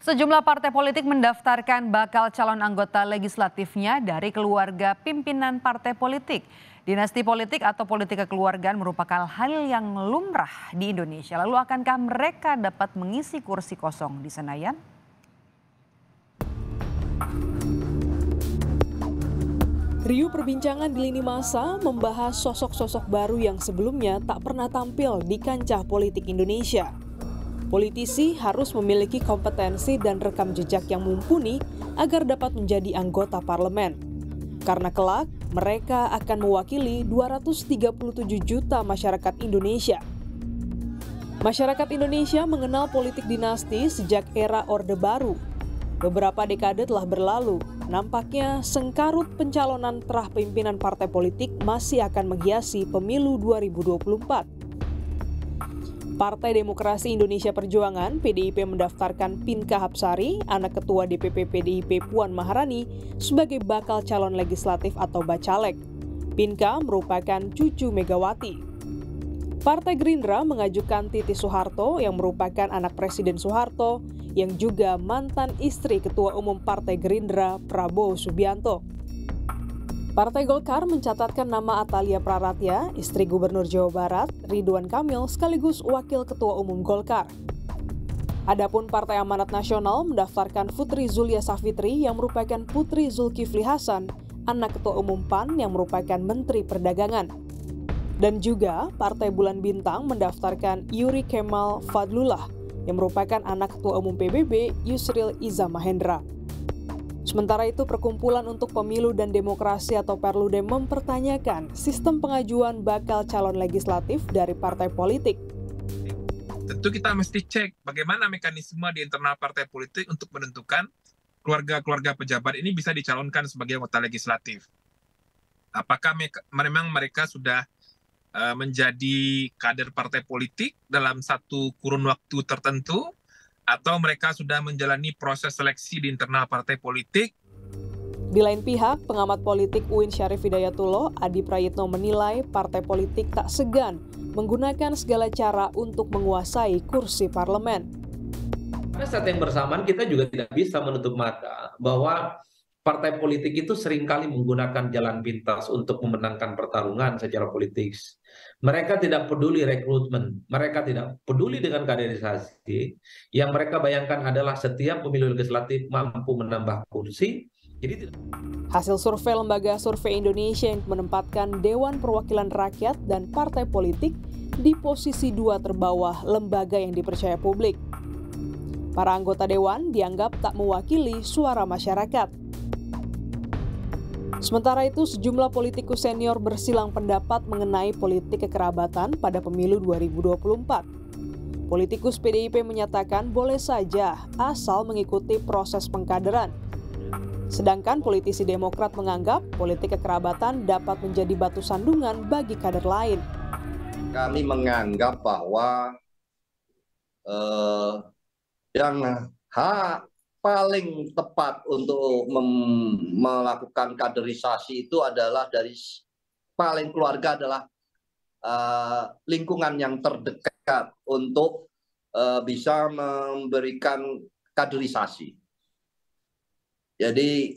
Sejumlah partai politik mendaftarkan bakal calon anggota legislatifnya dari keluarga pimpinan partai politik. Dinasti politik atau politik kekeluargaan merupakan hal yang lumrah di Indonesia. Lalu akankah mereka dapat mengisi kursi kosong di Senayan? Riuh perbincangan di lini masa membahas sosok-sosok baru yang sebelumnya tak pernah tampil di kancah politik Indonesia. Politisi harus memiliki kompetensi dan rekam jejak yang mumpuni agar dapat menjadi anggota parlemen. Karena kelak, mereka akan mewakili 237 juta masyarakat Indonesia. Masyarakat Indonesia mengenal politik dinasti sejak era Orde Baru. Beberapa dekade telah berlalu, nampaknya sengkarut pencalonan terah pimpinan partai politik masih akan menghiasi pemilu 2024. Partai Demokrasi Indonesia Perjuangan (PDIP) mendaftarkan Pinka Hapsari, anak Ketua DPP PDIP Puan Maharani, sebagai bakal calon legislatif atau bacalek. Pinka merupakan cucu Megawati. Partai Gerindra mengajukan Titi Soeharto yang merupakan anak Presiden Soeharto, yang juga mantan istri Ketua Umum Partai Gerindra Prabowo Subianto. Partai Golkar mencatatkan nama Atalia Praratya, istri Gubernur Jawa Barat, Ridwan Kamil sekaligus Wakil Ketua Umum Golkar. Adapun Partai Amanat Nasional mendaftarkan Putri Zulia Safitri yang merupakan putri Zulkifli Hasan, anak Ketua Umum PAN yang merupakan Menteri Perdagangan. Dan juga Partai Bulan Bintang mendaftarkan Yuri Kemal Fadlullah yang merupakan anak Ketua Umum PBB Yusril Iza Mahendra. Sementara itu, Perkumpulan untuk Pemilu dan Demokrasi atau Perludem mempertanyakan sistem pengajuan bakal calon legislatif dari partai politik. Tentu kita mesti cek bagaimana mekanisme di internal partai politik untuk menentukan keluarga-keluarga pejabat ini bisa dicalonkan sebagai anggota legislatif. Apakah memang mereka sudah menjadi kader partai politik dalam satu kurun waktu tertentu, atau mereka sudah menjalani proses seleksi di internal partai politik. Di lain pihak, pengamat politik UIN Syarif Hidayatullah, Adi Prayitno menilai partai politik tak segan menggunakan segala cara untuk menguasai kursi parlemen. Pada saat yang bersamaan kita juga tidak bisa menutup mata bahwa partai politik itu seringkali menggunakan jalan pintas untuk memenangkan pertarungan secara politik. Mereka tidak peduli rekrutmen, mereka tidak peduli dengan kaderisasi. Yang mereka bayangkan adalah setiap pemilu legislatif mampu menambah kursi. Hasil survei Lembaga Survei Indonesia yang menempatkan Dewan Perwakilan Rakyat dan partai politik di posisi 2 terbawah lembaga yang dipercaya publik. Para anggota dewan dianggap tak mewakili suara masyarakat. Sementara itu, sejumlah politikus senior bersilang pendapat mengenai politik kekerabatan pada pemilu 2024. Politikus PDIP menyatakan boleh saja asal mengikuti proses pengkaderan. Sedangkan politisi Demokrat menganggap politik kekerabatan dapat menjadi batu sandungan bagi kader lain. Kami menganggap bahwa yang paling tepat untuk melakukan kaderisasi itu adalah dari paling keluarga adalah lingkungan yang terdekat untuk bisa memberikan kaderisasi. Jadi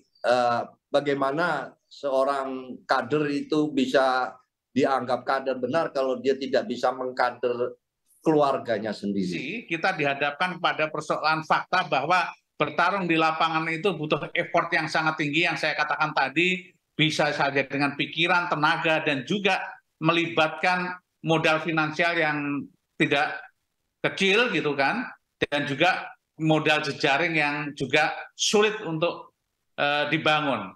bagaimana seorang kader itu bisa dianggap kader benar kalau dia tidak bisa mengkader keluarganya sendiri. Kita dihadapkan pada persoalan fakta bahwa bertarung di lapangan itu butuh effort yang sangat tinggi yang saya katakan tadi, bisa saja dengan pikiran, tenaga, dan juga melibatkan modal finansial yang tidak kecil gitu kan, dan juga modal jejaring yang juga sulit untuk dibangun.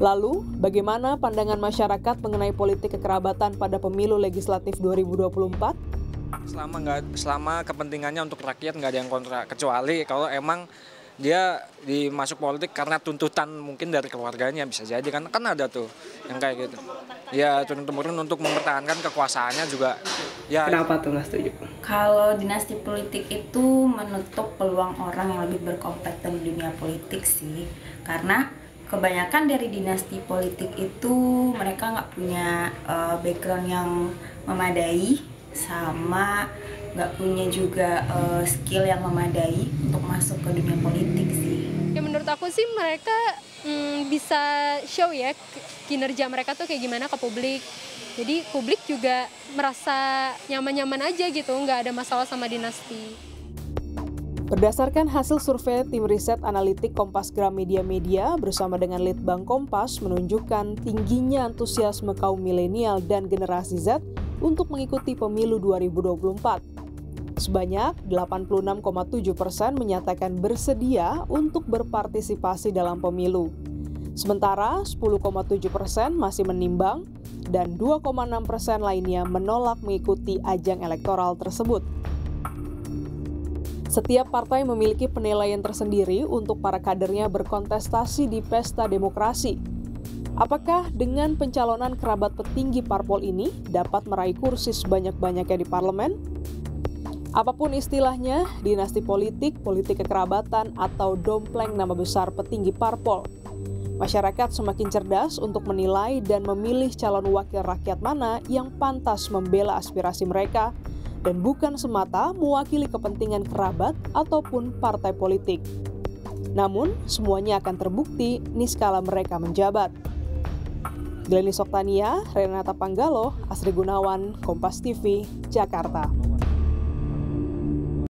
Lalu, bagaimana pandangan masyarakat mengenai politik kekerabatan pada pemilu legislatif 2024? Selama kepentingannya untuk rakyat nggak ada yang kontra, kecuali kalau emang dia dimasuk politik karena tuntutan mungkin dari keluarganya, bisa jadi kan ada tuh yang kayak gitu. Ya turun-temurun untuk mempertahankan kekuasaannya juga. Ya. Kenapa tuh nggak setuju? Kalau dinasti politik itu menutup peluang orang yang lebih berkompeten di dunia politik sih, karena kebanyakan dari dinasti politik itu mereka nggak punya background yang memadai, sama nggak punya juga skill yang memadai untuk masuk ke dunia politik sih. Ya menurut aku sih mereka bisa show ya kinerja mereka tuh kayak gimana ke publik. Jadi publik juga merasa nyaman-nyaman aja gitu, nggak ada masalah sama dinasti. Berdasarkan hasil survei tim riset analitik Kompas Gramedia bersama dengan Litbang Kompas menunjukkan tingginya antusiasme kaum milenial dan generasi Z untuk mengikuti pemilu 2024. Sebanyak 86,7% menyatakan bersedia untuk berpartisipasi dalam pemilu. Sementara 10,7% masih menimbang dan 2,6% lainnya menolak mengikuti ajang elektoral tersebut. Setiap partai memiliki penilaian tersendiri untuk para kadernya berkontestasi di pesta demokrasi. Apakah dengan pencalonan kerabat petinggi parpol ini dapat meraih kursi sebanyak-banyaknya di parlemen? Apapun istilahnya, dinasti politik, politik kekerabatan, atau dompleng nama besar petinggi parpol, masyarakat semakin cerdas untuk menilai dan memilih calon wakil rakyat mana yang pantas membela aspirasi mereka dan bukan semata mewakili kepentingan kerabat ataupun partai politik. Namun, semuanya akan terbukti niskala mereka menjabat. Glenis Oktania, Renata Panggalo, Asri Gunawan, Kompas TV, Jakarta.